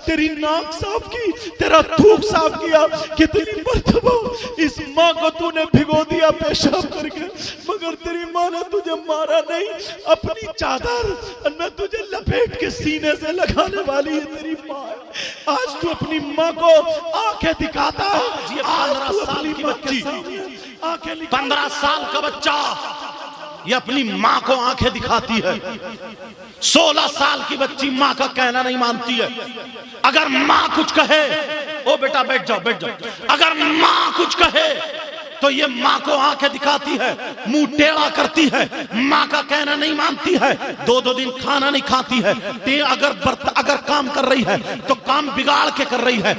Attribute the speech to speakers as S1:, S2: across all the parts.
S1: तेरी नाक साफ की, तेरा थूक साफ किया, कितनी मर्तबा इस माँ को तूने भिगो दिया पेशाब करके, मगर तेरी माँ ने तुझे मारा नहीं। अपनी चादर न तुझे लपेट के सीने से लगाने वाली है तेरी माँ। आज तू अपनी माँ को आंखें दिखाता है। आज तू अपनी बच्ची आंखें
S2: 15 साल का बच्चा ये अपनी माँ को आंखें दिखाती है। 16 साल की बच्ची माँ का कहना नहीं मानती है। अगर माँ कुछ कहे, ओ बेटा बैठ जाओ बैठ जाओ, अगर माँ कुछ कहे तो ये माँ को आंखें दिखाती है, मुंह टेढ़ा करती है, माँ का कहना नहीं मानती है, 2-2 दिन खाना नहीं खाती है। अगर काम कर रही है तो काम बिगाड़ के कर रही है।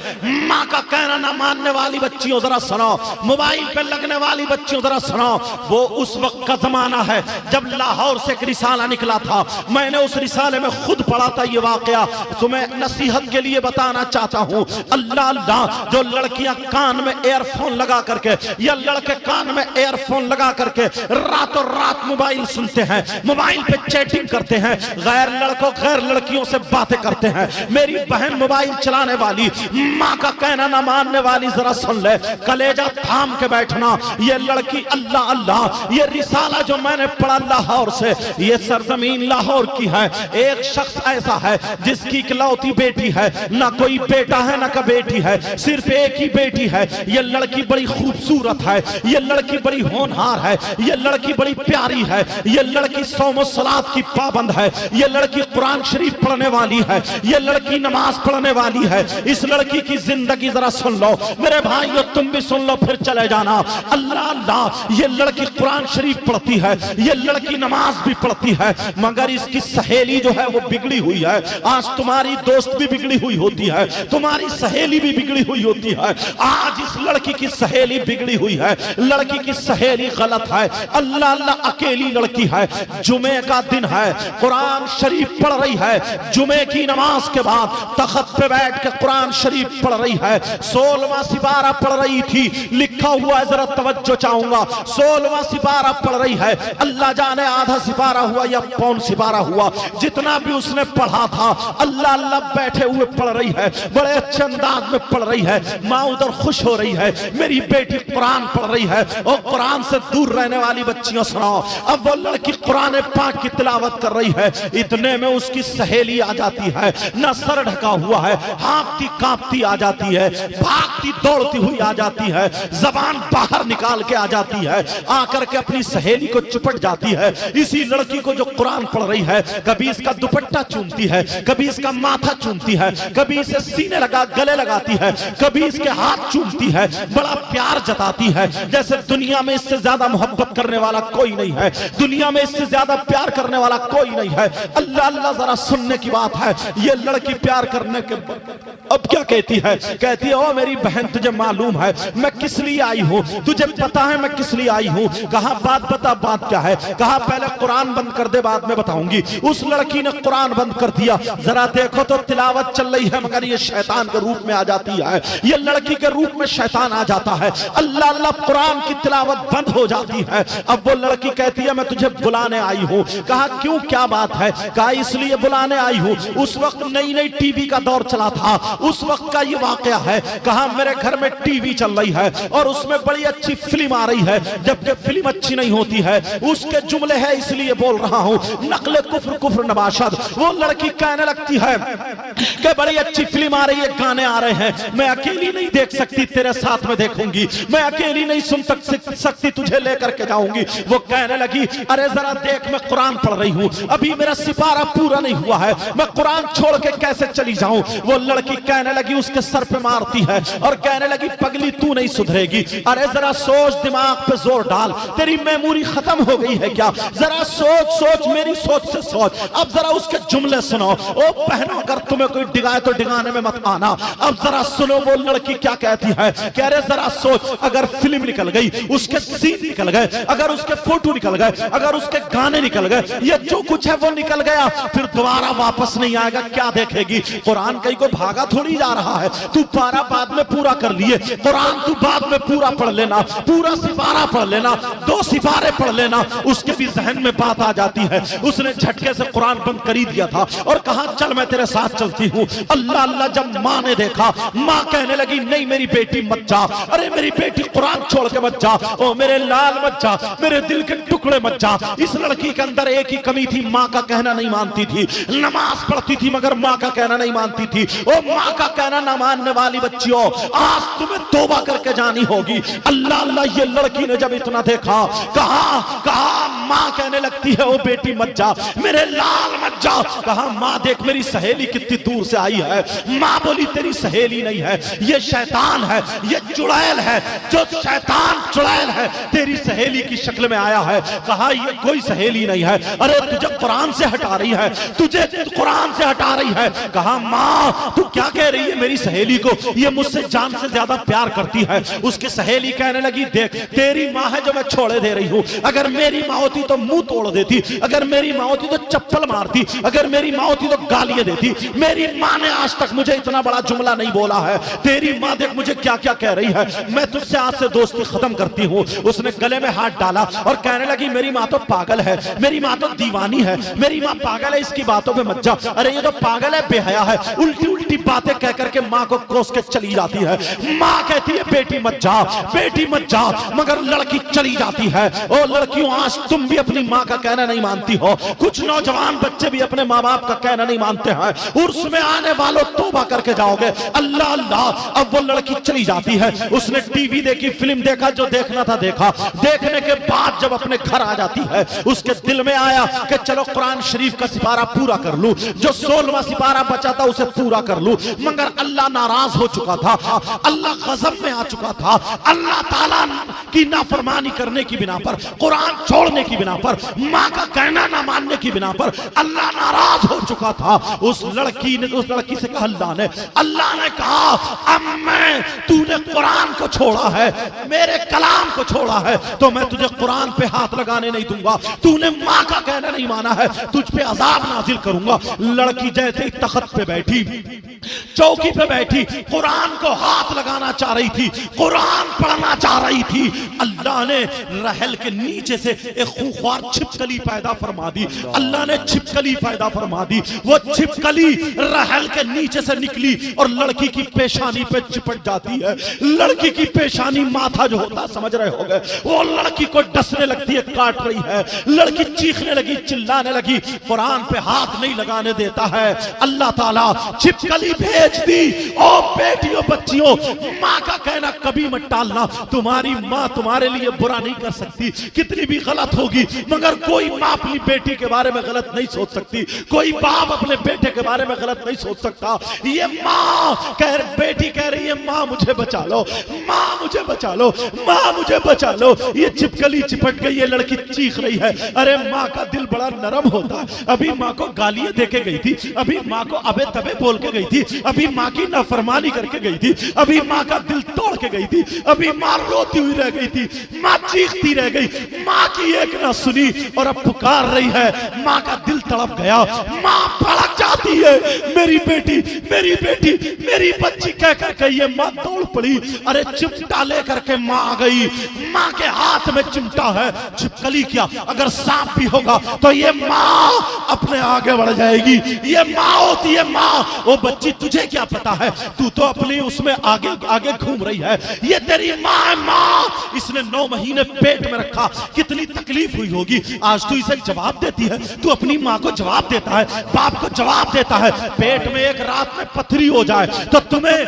S2: माँ का कहना ना मानने वाली बच्चियों जरा सुनो, मोबाइल पे लगने वाली बच्चियों जरा सुनो। वो उस वक्त का जमाना है जब लाहौर से एक रिसाला निकला था। मैंने उस रिसाले में खुद पढ़ा था ये वाकया, तुम्हें नसीहत के लिए बताना चाहता हूँ। अल्लाह अल्लाह, जो लड़कियां कान में एयरफोन लगा करके या लड़के कान में एयरफोन लगा करके रातों रात मोबाइल सुनते हैं, मोबाइल पे चैटिंग करते हैं, गैर लड़कों गैर लड़कियों से बातें करते हैं। मेरी बहन मोबाइल चलाने वाली, माँ का कहना ना मानने वाली, जरा सुन ले, कलेजा थाम के बैठना। ये लड़की अल्लाह अल्लाह, ये रिसाला जो मैंने पढ़ा लाहौर से, ये सरजमीन लाहौर की है। एक शख्स ऐसा है जिसकी इकलौती बेटी है, ना कोई बेटा है ना कोई बेटी है, सिर्फ एक ही बेटी है। ये लड़की बड़ी खूबसूरत है, ये लड़की बड़ी होनहार है, ये लड़की बड़ी प्यारी है, ये लड़की सौम सलात की पाबंद है, ये लड़की कुरान शरीफ पढ़ने वाली है, ये लड़की नमाज पढ़ने वाली है। इस लड़की की जिंदगी जरा सुन लो मेरे भाइयों, तुम भी सुन लो फिर चले जाना। अल्लाह अल्लाह, ये लड़की कुरान शरीफ पढ़ती है, ये लड़की नमाज भी पढ़ती है, मगर इसकी सहेली जो है वो बिगड़ी हुई है। आज तुम्हारी दोस्त भी बिगड़ी हुई होती है, तुम्हारी सहेली भी बिगड़ी हुई होती है। आज इस लड़की की सहेली बिगड़ी हुई है, लड़की की सहेली गलत है। अल्लाह अल्लाह, अकेली लड़की है, जुमे का दिन है, कुरान शरीफ पढ़ रही है, जुमे की नमाज के बाद तख्त पे बैठ के कुरान शरीफ पढ़ रही है। 16वां सिपारा पढ़ रही थी, लिखा हुआ है, जरा तवज्जो चाहूंगा, 16वां सिपारा पढ़ रही है। अल्लाह जाने आधा सिपारा हुआ या पौन सिपारा हुआ, जितना भी उसने पढ़ा था, अल्लाह अल्लाह बैठे हुए पढ़ रही है, बड़े अच्छे अंदाज में पढ़ रही है। माँ उधर खुश हो रही है, मेरी बेटी कुरान पढ़ रही है। और कुरान से दूर रहने वाली बच्चियों सुनाओ, अब वो लड़की कुरान पाक की तिलावत कर रही है, इतने में उसकी सहेली आ जाती है, ना सर ढका हुआ है, हाँफती कांपती आ जाती है, भागती दौड़ती हुई आ जाती है, जबान बाहर निकाल के आ जाती है, आकर के अपनी सहेली को चिपट जाती है। इसी लड़की को जो कुरान पढ़ रही है, कभी इसका दुपट्टा चूमती है, कभी इसका माथा चूमती है, कभी इसे सीने लगा गले लगाती है, कभी इसके हाथ चूमती है, बड़ा प्यार जताती है, जैसे दुनिया में इससे ज्यादा मोहब्बत करने वाला कोई नहीं है, दुनिया में इससे ज्यादा प्यार करने वाला कोई नहीं है। अल्लाह अल्लाह, जरा सुनने की बात है। ये लड़की प्यार करने के अब क्या कहती है, कहती है, ओ मेरी बहन तुझे मालूम है मैं किस लिए आई हूँ, तुझे पता है मैं किस लिए आई हूँ। कहा बात बता, बात क्या है। कहा पहले कुरान बंद कर दे, बाद में बताऊंगी। उस लड़की ने कुरान बंद कर दिया। जरा देखो तो तिलावत चल रही है, मगर ये शैतान के रूप में आ जाती है, ये लड़की के रूप में शैतान आ जाता है। अल्लाह अल्लाह, कुरान की तिलावत बंद हो जाती है। अब वो लड़की कहती है मैं तुझे बुलाने आई हूँ। कहा क्यों, क्या बात है। कहा इसलिए बुलाने आई हूँ, उस वक्त नई नई टीवी का दौर चला था, उस वक्त का ये वाकया है। कहा मेरे घर में टीवी चल रही है और उसमें बड़ी अच्छी फिल्म आ रही है, जबकि फिल्म अच्छी नहीं होती है, उसके जुमले है इसलिए बोल रहा हूँ, नकले कुफ्र कुफ्र नबाशद। वो लड़की कहने लगती है कि बड़ी अच्छी फिल्म आ रही है, गाने आ रहे हैं, मैं अकेली नहीं देख सकती, तेरे साथ में देखूंगी, मैं अकेली नहीं सुन सकती, तुझे लेकर के जाऊंगी। वो कहने लगी अरे जरा देख, मैं कुरान पढ़ रही हूँ, अभी मेरा सिपारा पूरा नहीं हुआ है, मैं कुरान छोड़ के कैसे चली जाऊं। वो लड़की कहने लगी, उसके सर पे मारती है और कहने लगी पगली तू नहीं सुधरेगी, अरे जरा सोच, दिमाग पे जोर डाल, तेरी मेमोरी खत्म हो गई है क्या, जरा सोच सोच, मेरी सोच से सोच। अब जरा उसके जुमले सुनो। ओ बहनों, अगर तुम्हें कोई डिगाए तो डिगाने में मत आना। अब जरा सुनो वो लड़की क्या कहती है, कह रहे जरा सोच, अगर फिल्म निकल गई, उसके सीन निकल गए, अगर उसके फोटो निकल गए, अगर उसके गाने निकल गए, ये जो कुछ है वो निकल गया, फिर दोबारा वापस नहीं आएगा, क्या देखेगी। कुरान कहीं को भागा
S1: थोड़ी जा रहा है, तू पारा बाद में पूरा कर लिए, कुरान तू बाद में पूरा पढ़ लेना, पूरा सिपारा पढ़ लेना, 2 सिपारे पढ़ लेना, उसके भी जहन में बात आ जाती है। उसने झटके से कुरान बंद कर ही दिया था और कहा चल मैं तेरे साथ चलती हूँ। अल्लाह अल्लाह, जब माँ ने देखा, माँ कहने लगी नहीं मेरी बेटी मत जा, अरे मेरी बेटी कुरान छोड़ के मत जा, ओ मेरे लाल मत जा, मेरे दिल के टुकड़े मत जा। इस लड़की के अंदर एक ही कमी थी, माँ का कहना नहीं मानती थी, नमाज पढ़ती थी मगर माँ का कहना नहीं मानती थी। ओ माँ का कहना ना मानने वाली बच्चियों, आज तुम्हें तौबा करके जानी होगी। अल्लाह अल्लाह, ये लड़की ने जब इतना देखा, कहा माँ कहने लगती है ओ बेटी मत जा, मेरे लाल मत जा। कहा माँ देख मेरी सहेली कितनी दूर से आई है। माँ बोली तेरी सहेली नहीं है, ये शैतान है, ये चुड़ैल है, जो शैतान चुड़ैल है तेरी सहेली की शक्ल में आया है। कहा ये कोई सहेली नहीं है, अरे तुझे कुरान से हटा रही है, तुझे कुरान से हटा रही है। कहा माँ तू क्या कह रही है मेरी सहेली को, ये मुझसे जान से ज्यादा प्यार करती है। उसकी सहेली कहने लगी देख तेरी माँ है जो मैं छोड़े दे रही हूँ, अगर मेरी माँ होती तो मुंह तोड़ देती, अगर मेरी माँ होती तो चप्पल मारती, अगर मेरी माँ होती तो गालियां देती। मेरी माँ ने आज तक मुझे इतना बड़ा जुमला नहीं बोला है, तेरी माँ देख मुझे क्या क्या कह रही है, मैं तुझसे आज से दोस्ती खत्म करती हूँ। उसने गले में हाथ डाला और कहने लगी मेरी माँ तो पागल है, मेरी माँ तो दीवानी है, मेरी माँ पागल है, इसकी बातों पे मत जा। अरे ये तो पागल है, बेहया है, उल्टी उल्टी बातें कह करके माँ को कोस के चली जाती है। माँ कहती है बेटी मत जा, बेटी मत जा, मगर लड़की चली जाती है। ओ लड़कियों, आज तुम भी अपनी माँ का कहना नहीं मानती हो, कुछ नौजवान बच्चे भी अपने माँ बाप का कहना नहीं मानते हैं। उर्स में आने वालों तौबा करके जाओगे। अल्लाह अल्लाह, अब वो लड़की चली जाती है। उसने टीवी देखी, फिल्म देखा, जो देखना था देखा। देखने के बाद जब अपने घर आ जाती है, उसके दिल में आया कि चलो कुरान शरीफ का सिपारा पूरा कर लूं, जो 16वां सिपारा बचा था उसे पूरा कर लूं। मगर अल्लाह नाराज हो चुका था, अल्लाह गजब में आ चुका था। अल्लाह ताला की नाफरमानी करने की बिना पर, कुरान छोड़ने की बिना पर, माँ का कहना ना मानने की बिना पर अल्लाह नाराज हो चुका था। उस लड़की से कहा अल्लाह ने कहा अब मैं, तूने कुरान को छोड़ा है, मेरे कलाम को छोड़ा है, तो मैं तुझे कुरान पे हाथ लगाने नहीं दूंगा। तूने माँ का कहना नहीं माना है, तुझ पे अजाब नाजिल करूंगा। लड़की जैसे ही तख्त पे बैठी, चौकी पे बैठी, कुरान को हाथ लगाना चाह रही थी, कुरान पढ़ना चाह रही थी, अल्लाह ने रहल के नीचे से एक खूंखार छिपकली पैदा फरमा दी। अल्लाह ने छिपकली पैदा फरमा दी। वो छिपकली रहल के नीचे से निकली और लड़की की पेशानी पे चिपट जाती है। लड़की की पेशानी, माथा जो होता समझ रहे होगे, वो लड़की को डसने लगती है, काट रही है। लड़की चीखने लगी, चिल्लाने लगी, कुरान पे हाथ नहीं लगाने देता है। अल्लाह ताला छिपकली भेज दी। ओ बेटियों, बच्चियों, माँ का कहना कभी मत टालना। तुम्हारी माँ तुम्हारे लिए बुरा नहीं कर सकती, कितनी भी गलत होगी, मगर कोई माँ अपनी बेटी के बारे में गलत नहीं सोच सकती, कोई बाप अपने बेटे के बारे में गलत नहीं सोच सकता। ये माँ बेटी कह रही है माँ मुझे बचा लो, माँ मुझे बचा लो, माँ मुझे बचा लो। ये छिपकली चिपट गई, ये लड़की चीख रही है। अरे माँ का दिल बड़ा नरम होता है। अभी माँ को गालियां देके गई थी, अभी माँ को अबे तबे बोल के गई थी, अभी माँ की नाफरमानी करके गई थी, अभी माँ का दिल तोड़ के गई थी, अभी माँ रोती हुई रह गई थी, माँ चीखती रह गई, माँ की एक ना सुनी और अब पुकार रही है। माँ का दिल तड़प गया, माँ भड़क जाती है, मेरी बेटी, मेरी बेटी, मेरी बच्ची कह कर गई है। माँ दौड़ पड़ी, अरे चिमटा लेकर के माँ आ गई। माँ के हाथ में चिमटा है, छिपकली क्या, अगर सांप भी होगा तो ये माँ अपने आगे बढ़ जाएगी। ये माँ होती है माँ। वो बच्ची तुझे क्या पता है, तू तो अपनी उसमें आगे आगे घूम रही है, ये तेरी माँ है। माँ इसने 9 महीने पेट में रखा, कितनी तकलीफ हुई होगी। आज तू इसे जवाब देती है, तू अपनी माँ को जवाब देता है, बाप को जवाब देता है। पेट में एक रात में पथरी हो जाए तो तुम्हें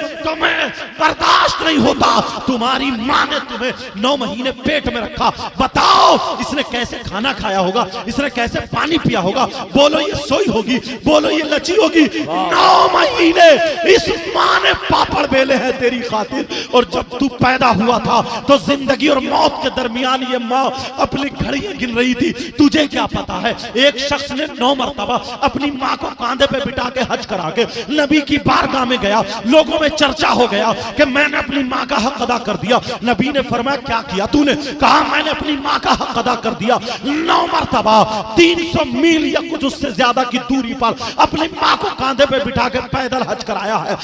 S1: बर्दाश्त नहीं होता। तुम्हारी माँ ने तुम्हें 9 महीने पेट में रखा, बताओ इसने कैसे खाना खाया होगा, इसने कैसे पानी पिया होगा। बोलो ये सोई होगी, बोलो ये लची होगी। 9 महीने इस माँ ने पापड़ बेले हैं तेरी खातिर। और जब तू पैदा हुआ था तो जिंदगी और मौत के दरमियान ये माँ अपनी घड़ियां गिन रही थी। तुझे क्या पता है, एक शख्स ने 9 मरतबा अपनी माँ को कांधे पे बिठा के हज करा के नबी की बारगाह में गया, लोगों में चला
S2: चर्चा हो गया कि मैंने अपनी माँ का हक अदा कर दिया। नबी ने फरमाया क्या किया तूने? कहा मैंने अपनी माँ का हक अदा कर दिया। 9 मरतबा 300 मील या कुछ उससे ज्यादा की दूरी पर अपनी माँ को कांधे पे बिठा के पैदल हज कराया है।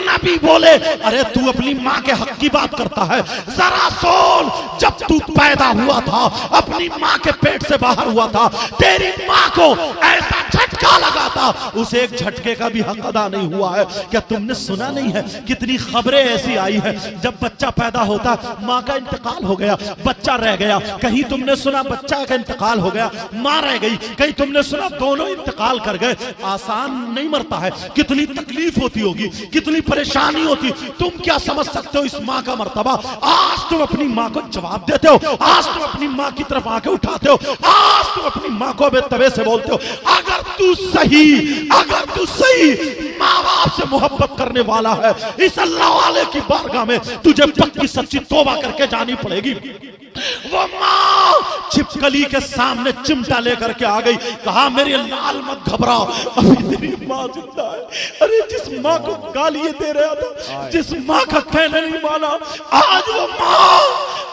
S2: नबी बोले अरे तू अपनी माँ के हक की बात करता है, जरा सोच, जब तू पैदा हुआ था अपनी माँ के पेट से बाहर हुआ था, तेरी माँ को ऐसा झटका लगा था, उसे एक झटके का भी हक अदा नहीं हुआ है। क्या तुमने सुना नहीं है कितनी खबरें ऐसी आई है जब बच्चा पैदा होता माँ का इंतकाल हो गया, बच्चा रह गया। कहीं तुमने सुना बच्चा का इंतकाल हो गया माँ रह गई, कहीं तुमने सुना दोनों इंतकाल कर गए। आसान नहीं मरता है, कितनी तकलीफ होती होगी, कितनी परेशानी होती। तुम क्या समझ सकते हो इस माँ का मर्तबा? आज तुम अपनी माँ को जवाब देते हो, आज तुम अपनी माँ की तरफ आके उठाते हो, आज तुम अपनी माँ को बेतबे से बोलते हो। अगर तू सही माँ बाप से मोहब्बत करने वाला है, इस अल्लाह वाले की बारगाह में तुझे पक्की सच्ची तौबा करके जानी पड़ेगी। वो माँ छिपकली के सामने चिमटा लेकर के आ गई, कहा मेरे लाल मत घबराओ, अभी तेरी माँ जिंदा है। अरे जिस माँ को गाली दे रहा था, जिस माँ का कहना नहीं माना, आज वो माँ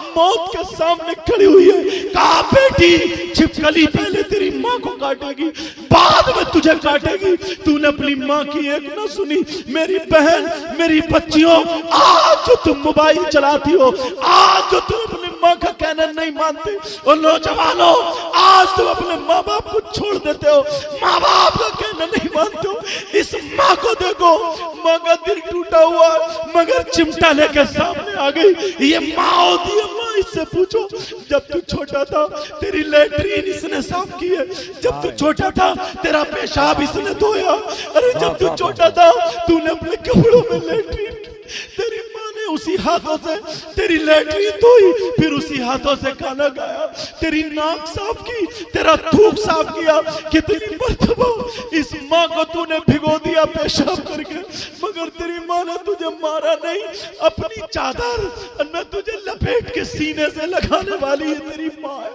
S2: मौत के सामने खड़ी हुई है। कहा बेटी छिपकली पहले तेरी माँ को काटेगी, बाद में तुझे काटेगी। तूने अपनी माँ की एक ना सुनी। मेरी बहन, मेरी बच्चियों, आज जो तुम मोबाइल चलाती हो, आज जो तुम अपनी माँ का कहना नहीं मानते, और नौजवानों आज तुम अपने माँ बाप को छोड़ देते हो, माँ बाप का कहना नहीं मानते हो। इस माँ को देखो, माँ का दिल टूटा हुआ मगर चिमटा लेकर सामने आ गई। ये माँ होती है। माँ इससे पूछो जब तू छोटा था तेरी लैट्रीन इसने साफ की है, जब तू छोटा था तेरा पेशाब इसने धोया, अरे जब तू छोटा था तूने अपने कपड़ों में लैट्रीन की, तेरी माँ ने उसी हाथों से तेरी लैट्रीन धोई, फिर उसी हाथों से खाना खाया, तेरी नाक साफ की, तेरा थूक साफ किया। कितनी मर्तबा इस माँ को तूने भिगो दिया पेशाब करके, मगर तेरी माँ ने तुझे मारा नहीं। अपनी चादर न तुझे लपेट के सीने से लगाने वाली है तेरी माँ है।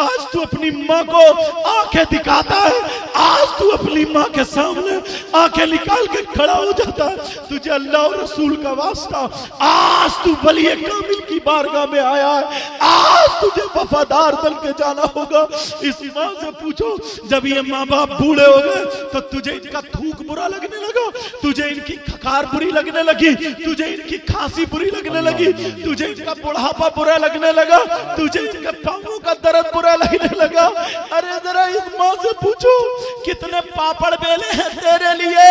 S2: आज तू अपनी माँ को आंखें दिखाता है, आज तू अपनी माँ के सामने आंखें निकाल के खड़ा हो जाता है। तुझे अल्लाह और रसूल का वास्ता, आज तू वली कामिल की बारगाह में आया है, आज तुझे वफादार बन के जाना होगा। इस माँ से पूछो जब ये माँ बाप बूढ़े हो गए तो तुझे इनका थूक बुरा लगने लगा, तुझे इनकी खकार बुरी लगने लगी, तुझे इनकी खांसी बुरी लगने लगी, तुझे इनका बुढ़ापा बुरा लगने लगा, तुझे इनके पांवों का दर्द बुरा लगने लगा। अरे जरा इस माँ से पूछो कितने पापड़ बेले हैं तेरे लिए।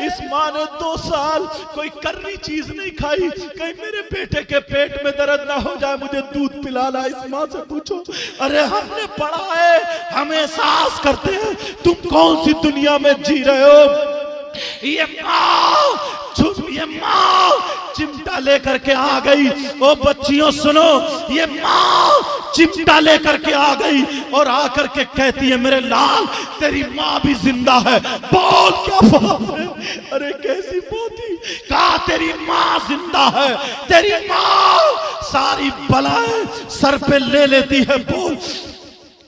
S2: इस माँ ने 2 साल कोई कर्री चीज नहीं खाई, कहीं मेरे बेटे के पेट में दर्द ना हो जाए, मुझे दूध पिलाना। इस माँ से पूछो। अरे हमने पढ़ा है, हम एहसास करते हैं तुम कौन सी दुनिया में जी रहे हो। ये माँ चिमटा लेकर के आ गई। ओ बच्चियों सुनो, ये माँ चिमटा लेकर के आ गई और आकर के कहती है मेरे लाल तेरी माँ भी जिंदा है। बोल क्या बात है? अरे कैसी पोती? कहा तेरी माँ जिंदा है, तेरी माँ सारी बलाएं सर पे ले लेती है। बोल।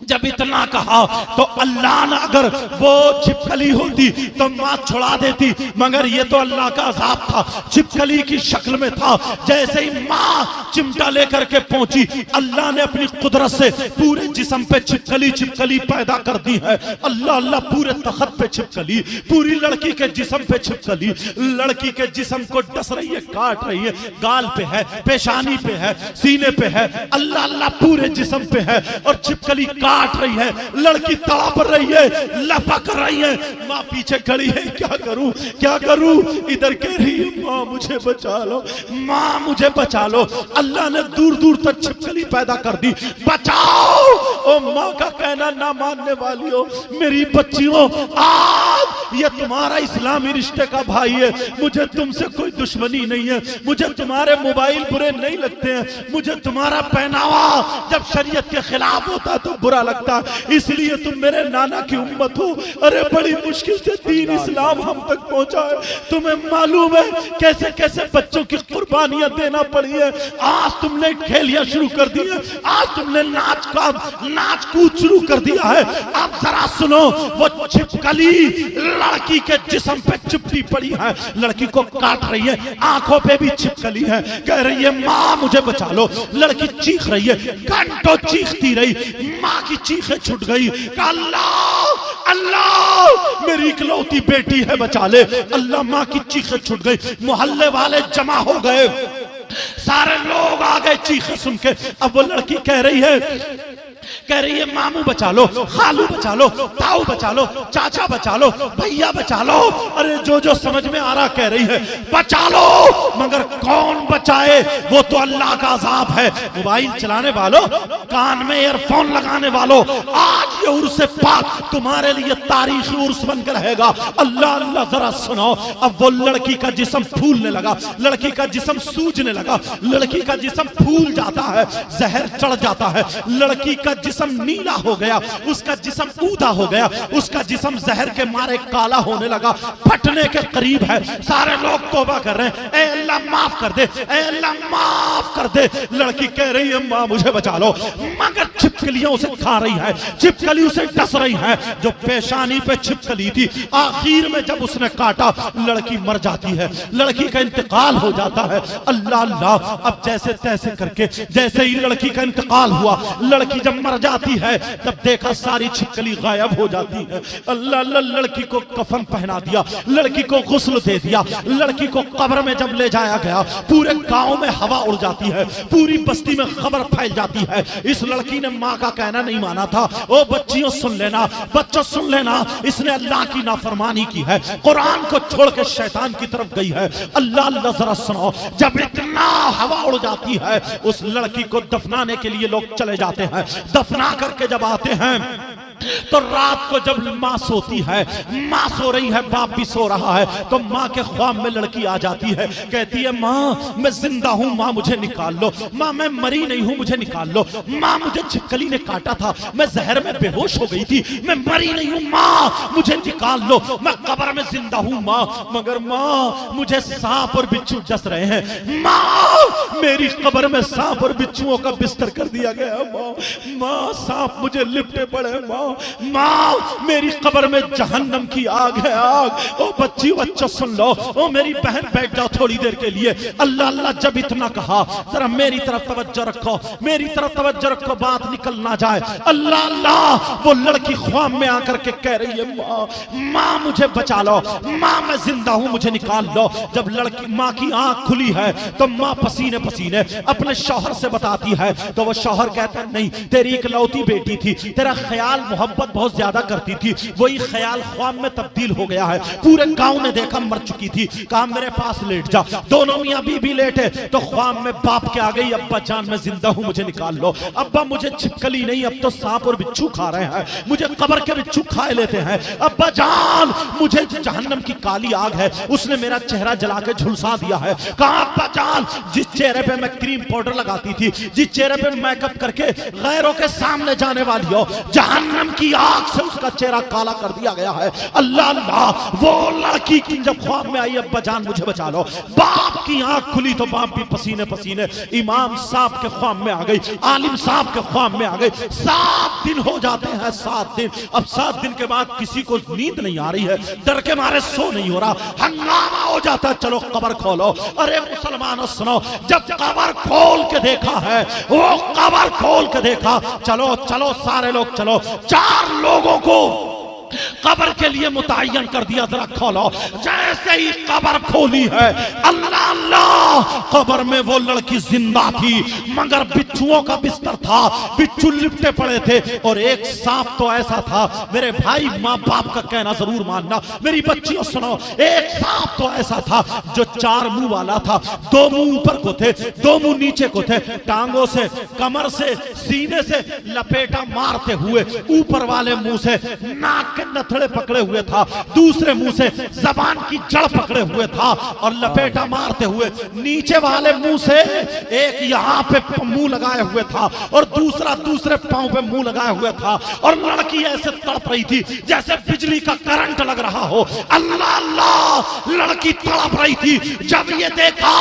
S2: जब इतना कहा तो अल्लाह ने अगर वो छिपकली होती तो माँ छुड़ा देती, मगर ये तो अल्लाह का अज़ाब था, छिपकली की शक्ल में था। जैसे ही माँ चिमटा लेकर के पहुंची, अल्लाह ने अपनी कुदरत से पूरे जिस्म पे छिपकली छिपकली पैदा कर दी है। अल्लाह अल्लाह, पूरे तख्त पे छिपकली, पूरी लड़की के जिस्म पे छिपकली, लड़की के जिस्म को डस रही है, काट रही है, गाल पे है, पेशानी पे है, सीने पे है, अल्लाह अल्लाह पूरे जिस्म पे है और छिपकली काट रही है। लड़की तड़प रही है, लपक रही है। माँ पीछे खड़ी है, क्या करूं क्या करूं? इधर कह रही है माँ मुझे बचा लो, माँ मुझे बचा लो। अल्लाह ने दूर दूर तक छिपकली पैदा कर दी। बचाओ! ओ माँ का कहना ना मानने वाली हो मेरी बच्चियों, आज ये तुम्हारा इस्लामी रिश्ते का भाई है, मुझे तुमसे कोई दुश्मनी नहीं है, मुझे तुम्हारे मोबाइल बुरे नहीं लगते हैं, मुझे तुम्हारा पहनावा जब शरीयत के खिलाफ होता है तो बुरा लगता, इसलिए तुम मेरे नाना की उम्मत हो। अरे बड़ी मुश्किल से दीन इस्लाम हम तक पहुंचा है, तुम्हें मालूम है कैसे कैसे बच्चों की कुर्बानियां देना पड़ी है। आज तुमने खेलियां शुरू कर दी है, आज तुमने नाच कूद शुरू कर दिया है। अब जरा सुनो, वो छिपकली लड़की के जिस्म पे चिपटी पड़ी है, लड़की को काट रही है, आंखों पे भी छिपकली है, कह रही है माँ मुझे बचा लो। लड़की चीख रही है, घंटों चीखती रही, माँ की चीखें छूट गई। अल्लाह अल्लाह मेरी इकलौती बेटी है बचा ले। अल्लाह, माँ की चीखें छूट गई। मोहल्ले वाले जमा हो गए, सारे लोग आ गए चीखें सुन के। अब वो लड़की कह रही है मामू बचा लो, खालू बचा लो, ताऊ बचा लो, चाचा बचा लो, भैया बचा लो। अरे जो जो समझ में आ रहा कह रही है बचा लो, मगर कौन बचाए, वो तो अल्लाह का अजाब है। मोबाइल चलाने वालों, कान में ईयरफोन लगाने वालों, आज ये उर्स पाक तुम्हारे लिए तारीखी उर्स बनकर रहेगा। अल्लाह अल्लाह जरा सुनो। अब वो लड़की का जिस्म फूलने लगा, लड़की का जिस्म सूजने लगा, लड़की का जिस्म फूल जाता है, जहर चढ़ जाता है, लड़की का जिस्म नीला हो गया, उसका जिस्म ऊदा हो गया, उसका जिस्म जहर के मारे काला होने लगा, फटने के करीब है। सारे लोग तौबा कर रहे हैं, ए अल्लाह माफ कर दे, ए अल्लाह माफ कर दे। लड़की कह रही है माँ मुझे बचा लो, मगर छिपकलियां उसे खा रही है, छिपकली उसे डस रही है। जो पेशानी पे छिपकली थी, आखिर में जब उसने काटा, लड़की मर जाती है, लड़की का इंतकाल हो जाता है। अल्लाह अल्लाह, अब जैसे तैसे करके, जैसे ही लड़की का इंतकाल हुआ, लड़की जब मर जाती है, तब देखा सारी छिपकली गायब हो जाती है। अल्लाह अल्लाह, लड़की को कफन पहना दिया, लड़की को गुस्ल दे दिया, लड़की को कब्र में जब ले जाया गया, पूरे गांव में हवा उड़ जाती है, पूरी बस्ती में खबर फैल जाती है। इस लड़की ने माँ का कहना नहीं माना था। ओ बच्चियों सुन लेना, बच्चों सुन लेना, इसने अल्लाह की नाफरमानी की है, कुरान को छोड़ के शैतान की तरफ गई है। अल्लाह अल्लाह जरा सुनो, जब इतना हवा उड़ जाती है, उस लड़की को दफनाने के लिए लोग चले जाते हैं। दफना करके जब आते हैं, तो रात को जब माँ सोती है, माँ सो रही है, बाप भी सो रहा है, तो माँ के ख्वाब में लड़की आ जाती है, कहती है माँ मैं जिंदा हूँ, माँ मुझे निकाल लो, माँ मैं मरी नहीं हूँ, मुझे निकाल लो, माँ मुझे छिपकली ने काटा था, मैं जहर में बेहोश हो गई थी, मैं मरी नहीं हूँ, माँ मुझे निकाल लो, मैं कब्र में जिंदा हूँ माँ, मगर माँ मुझे सांप और बिच्छू डस रहे हैं, माँ मेरी कब्र में सांप और बिच्छुओं का बिस्तर कर दिया गया, माँ माँ सांप मुझे लिपटे पड़े, माँ मेरी कब्र में जहन्नम की आग है, आग। ओ बच्चों सुन लो, ओ मेरी बहन बैठ जाओ थोड़ी देर के लिए। अल्लाह अल्लाह जब इतना कहा, जरा मेरी तरफ तवज्जो रखो, मेरी तरफ तवज्जो रखो, बात निकल ना जाए। अल्लाह अल्लाह, वो लड़की ख्वाब में आकर के कह रही है माँ मुझे बचा लो, माँ मैं जिंदा हूँ, मुझे निकाल लो। जब लड़की माँ की आंख खुली है, तो माँ पसीने पसीने अपने शौहर से बताती है, तो वो शौहर कहता है नहीं, तेरी इकलौती बेटी थी, तेरा ख्याल मोहब्बत बहुत ज्यादा करती थी, वही ख्याल ख्वाब में तब्दील हो गया है, पूरे गांव ने देखा मर चुकी थी, कहा मेरे पास लेट जा। दोनों मियां बीबी लेटे, तो ख्वाब में बाप के आ गई, अब्बा जान मैं जिंदा हूं, मुझे निकाल लो। अब्बा मुझे छिपकली नहीं, अब तो सांप और बिच्छू खा रहे हैं, मुझे कब्र के बिच्छू खा लेते हैं। अब्बा जान मुझे जहन्नम की काली आग है, उसने मेरा चेहरा जला के झुलसा दिया है। कहा अब्बा जान, जिस चेहरे पे मैं क्रीम पाउडर लगाती थी, जिस चेहरे पे मेकअप करके गैरों के सामने जाने वाली हो, जहन्नम की आग से उसका चेहरा काला कर दिया गया है। अल्लाह अल्लाह, वो लड़की की जब ख्वाब में आई, अब्बा जान मुझे बचा लो, बाप की आंख खुली तो बाप भी पसीने पसीने, इमाम साहब के ख्वाब में आ गई, आलिम साहब के ख्वाब में आ गई। 7 दिन हो जाते हैं, 7 दिन। अब 7 दिन के बाद किसी को नींद नहीं आ रही है, डर के मारे सो नहीं हो रहा, हंगामा हो जाता है, चलो कब्र खोलो। अरे मुसलमानों सुनो, जब कब्र खोल के देखा है, वो कब्र खोल के देखा, चलो चलो सारे लोग चलो, 4 लोगों को कब्र के लिए मुतय्यन कर दिया, जरा खोलो। जैसे ही कब्र खोली है, अल्लाह अल्लाह, कब्र में वो लड़की जिंदा थी, मगर बिच्छुओं का बिस्तर था, बिच्छू लिपटे पड़े थे, और एक सांप तो ऐसा था, मेरे भाई माँ बाप का कहना जरूर मानना, मेरी बच्चियों सुनो, एक सांप तो ऐसा था जो 4 मुंह वाला था, 2 मुंह ऊपर को थे, 2 मुंह नीचे को थे, टांगों से, कमर से, सीने से लपेटा मारते हुए, ऊपर वाले मुंह से नाक के नथड़े पकड़े हुए था, दूसरे मुंह से जबान की जड़ पकड़े हुए था, और लपेटा मारते हुए नीचे वाले मुंह से एक यहाँ पे मुंह लगाए हुए था, और दूसरा दूसरे पांव पे मुंह लगाए हुए था, और लड़की ऐसे तड़प रही थी जैसे बिजली का करंट लग रहा हो। अल्लाह अल्लाह, लड़की तड़प रही थी। जब ये देखा,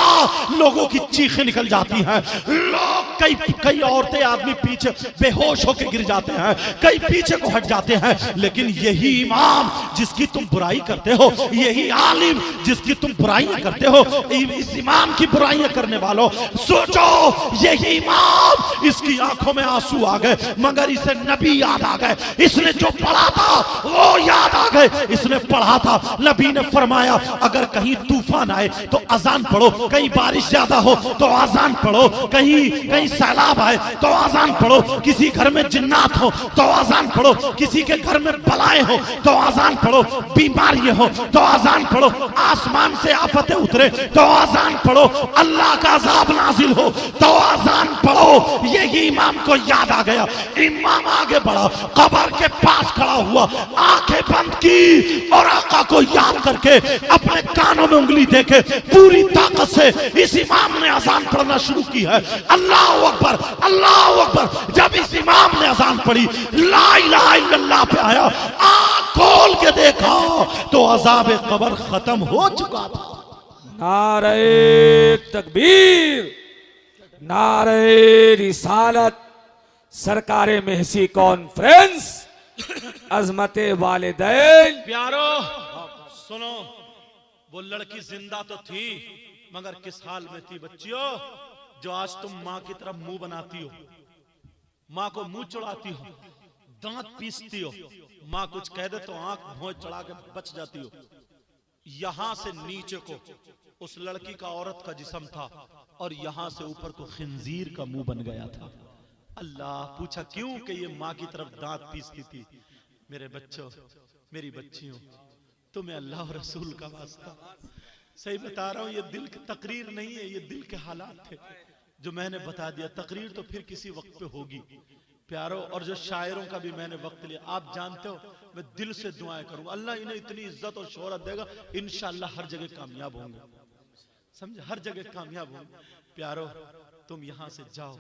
S2: लोगों की चीखें निकल जाती हैं, लोग कई कई औरतें आदमी पीछे बेहोश होकर गिर जाते हैं, कई पीछे को हट जाते हैं, लेकिन यही इमाम जिसकी तुम बुराई करते हो, यही आलिम जिसकी तुम बुराइयां करते हो, इस इमाम की बुराइयां करने वालों, सोचो यही इमाम, इसकी आंखों में आंसू आ गए मगर इसे नबी याद आ गए, इसने जो पढ़ा था वो याद आ गए, इसने पढ़ा था नबी ने फरमाया अगर कहीं तूफान आए तो अजान पढ़ो, कहीं बारिश ज्यादा हो तो अजान पढ़ो, कहीं कहीं सैलाब आए तो अजान पढ़ो, किसी घर में जिन्नात हो तो अजान पढ़ो, किसी के घर में बलाएं हो तो अजान पढ़ो, बीमारी हो तो अजान पढ़ो, आसमान से आफतें उतरे तो अजान पढ़ो, अल्लाह का अजाब नाजिल हो तो अजान पढ़ो। यही इमाम को याद आ गया, इमाम आगे बढ़ा, कब्र के पास खड़ा हुआ, आंखें बंद की और आका को याद करके अपने कानों में उंगली देके पूरी ताकत से इस इमाम ने अजान पढ़ना शुरू की है। अल्लाह अकबर, अल्लाह अकबर। जब इस इमाम ने अजान पढ़ी, ला इलाहा इल्लल्लाह पे आया, आंख खोल के देखा तो अजाब कब्र खत्म हो चुका था।
S3: नारे तकबीर, नारे रिसालत, सरकारे महसी कॉन्फ्रेंस, अजमते वालिदैन।
S2: प्यारो सुनो, वो लड़की जिंदा तो थी मगर किस हाल में थी बच्चियों, जो आज तुम माँ की तरफ मुंह बनाती हो, माँ को मुंह चढ़ाती हो, दांत पीसती हो, माँ कुछ कह दे तो आंख भौं चढ़ा के बच जाती हो। यहां से नीचे को उस लड़की का औरत का जिस्म था और यहां से ऊपर को खिंजीर का मुंह बन गया था। अल्लाह पूछा क्यों? कि ये माँ की तरफ दांत पीसती थी। मेरे बच्चों, मेरी बच्चियों, तुम्हें अल्लाह और रसूल का वास्ता सही बता रहा हूं, ये दिल की तकरीर नहीं है, ये दिल के हालात थे जो मैंने बता दिया। तकरीर तो फिर किसी वक्त पे होगी प्यारो, और जो शायरों का भी मैंने वक्त लिया। आप जानते हो मैं दिल से दुआएं करूंगा, अल्लाह इन्हें इतनी इज्जत और शोहरत देगा, इंशाअल्लाह हर जगह कामयाब होंगे, समझे, हर जगह कामयाब होंगे। प्यारो तुम यहां से जाओ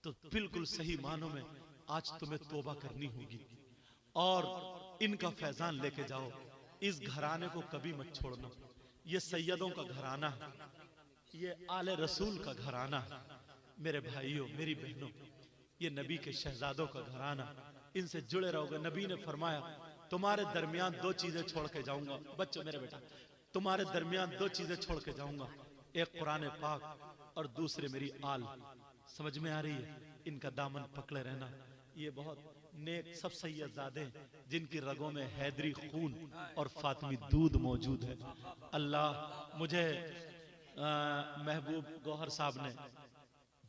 S2: तो बिल्कुल सही मानों में आज तुम्हें तौबा करनी होगी और इनका फैजान लेके जाओ। इस घराने को कभी मत छोड़ना, ये सैयदों का घराना है, ये आले रसूल का घराना है। मेरे भाइयों, मेरी बहनों, ये नबी के शहजादों का घराना, इनसे जुड़े रहोगे। नबी ने फरमाया तुम्हारे दरमियान दो चीजें छोड़ के जाऊंगा। बच्चों, मेरे बेटा, तुम्हारे दरमियान दो चीजें छोड़ के जाऊंगा, एक कुरान पाक और दूसरे मेरी आल। समझ में आ रही है? इनका दामन पकड़े रहना। ये बहुत नेक सब सैयदजादे जिनकी रगों में हैदरी खून और फातिमी दूध मौजूद है। अल्लाह मुझे महबूब गौहर साहब ने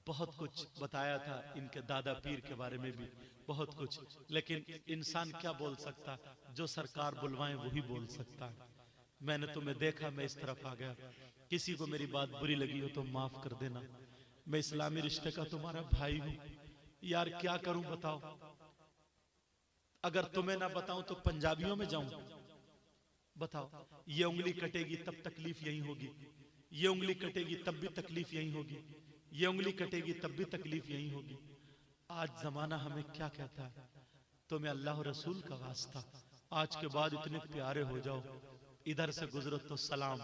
S2: बहुत कुछ बताया था, इनके दादा पीर के बारे में भी बहुत कुछ, लेकिन इंसान क्या बोल सकता, जो सरकार बुलवाएं वही बोल सकता है। मैंने तुम्हें देखा, मैं इस तरफ आ गया, किसी को मेरी बात बुरी लगी हो तो माफ कर देना। मैं इस्लामी रिश्ते का तुम्हारा भाई हूं यार, क्या करूं बताओ? अगर तुम्हें ना बताऊं तो पंजाबियों में जाऊं? बताओ, ये उंगली कटेगी तब तकलीफ यही होगी, ये उंगली कटेगी तब भी तकलीफ यही होगी, ये उंगली कटेगी तब भी तकलीफ यही होगी। आज जमाना हमें क्या कहता है? तुम्हें अल्लाह और रसूल का वास्ता, आज के बाद इतने प्यारे हो जाओ, इधर से गुजरो तो सलाम,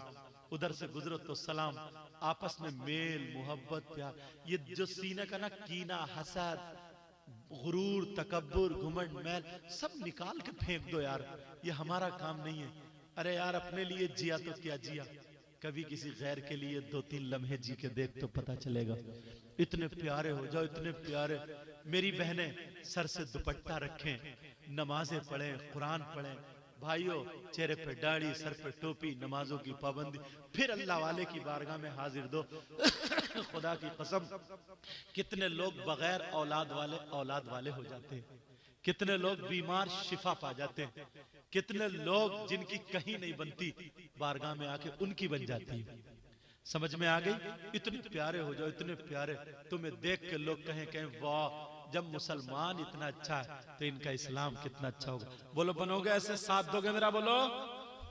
S2: उधर से गुजरो तो सलाम, आपस में मेल मोहब्बत प्यार। ये जो सीने का ना कीना, हसद, गुरूर, तकब्बुर, घुमंड, मैल सब निकाल के फेंक दो यार, ये हमारा काम नहीं है। अरे यार, अपने लिए जिया तो क्या जिया, कभी किसी गैर के लिए 2-3 लम्हे जी के देख तो पता चलेगा। इतने प्यारे हो जाओ, इतने प्यारे। मेरी बहनें सर से दुपट्टा रखें, नमाजें पढ़ें, कुरान पढ़ें। भाइयों, चेहरे पे दाढ़ी, सर पे टोपी, नमाजों की पाबंदी, फिर अल्लाह वाले की बारगाह में हाजिर दो। खुदा की कसम, कितने लोग बगैर औलाद वाले हो जाते हैं, कितने लोग बीमार शिफा पा जाते हैं, कितने लोग जिनकी कहीं नहीं बनती बारगाह में आके उनकी बन जाती है। समझ में आ गई? इतने प्यारे हो जाओ, इतने प्यारे, तुम्हें देख के लोग कहें वाह, जब मुसलमान इतना अच्छा है तो इनका इस्लाम कितना अच्छा होगा। बोलो, बनोगे ऐसे? साथ दोगे मेरा? बोलो,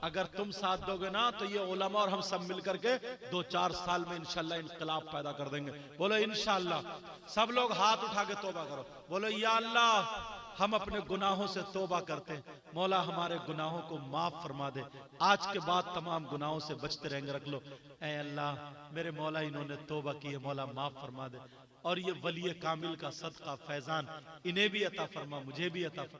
S2: अगर तुम साथ दोगे ना तो ये उलमा और हम सब मिलकर के 2-4 साल में इंशाल्लाह इनकलाब पैदा कर देंगे। बोलो इंशाल्लाह। सब लोग हाथ उठा के तौबा करो, बोलो या अल्लाह
S1: हम अपने गुनाहों से तौबा करते हैं, मौला हमारे गुनाहों को माफ फरमा दे, आज के बाद तमाम गुनाहों से बचते रहेंगे। रख लो ऐ अल्लाह मेरे मौला इन्होंने तौबा की है, मौला माफ फरमा दे, और ये वली कामिल का सदका फैजान इन्हें भी अता फरमा, मुझे भी अता फरमा।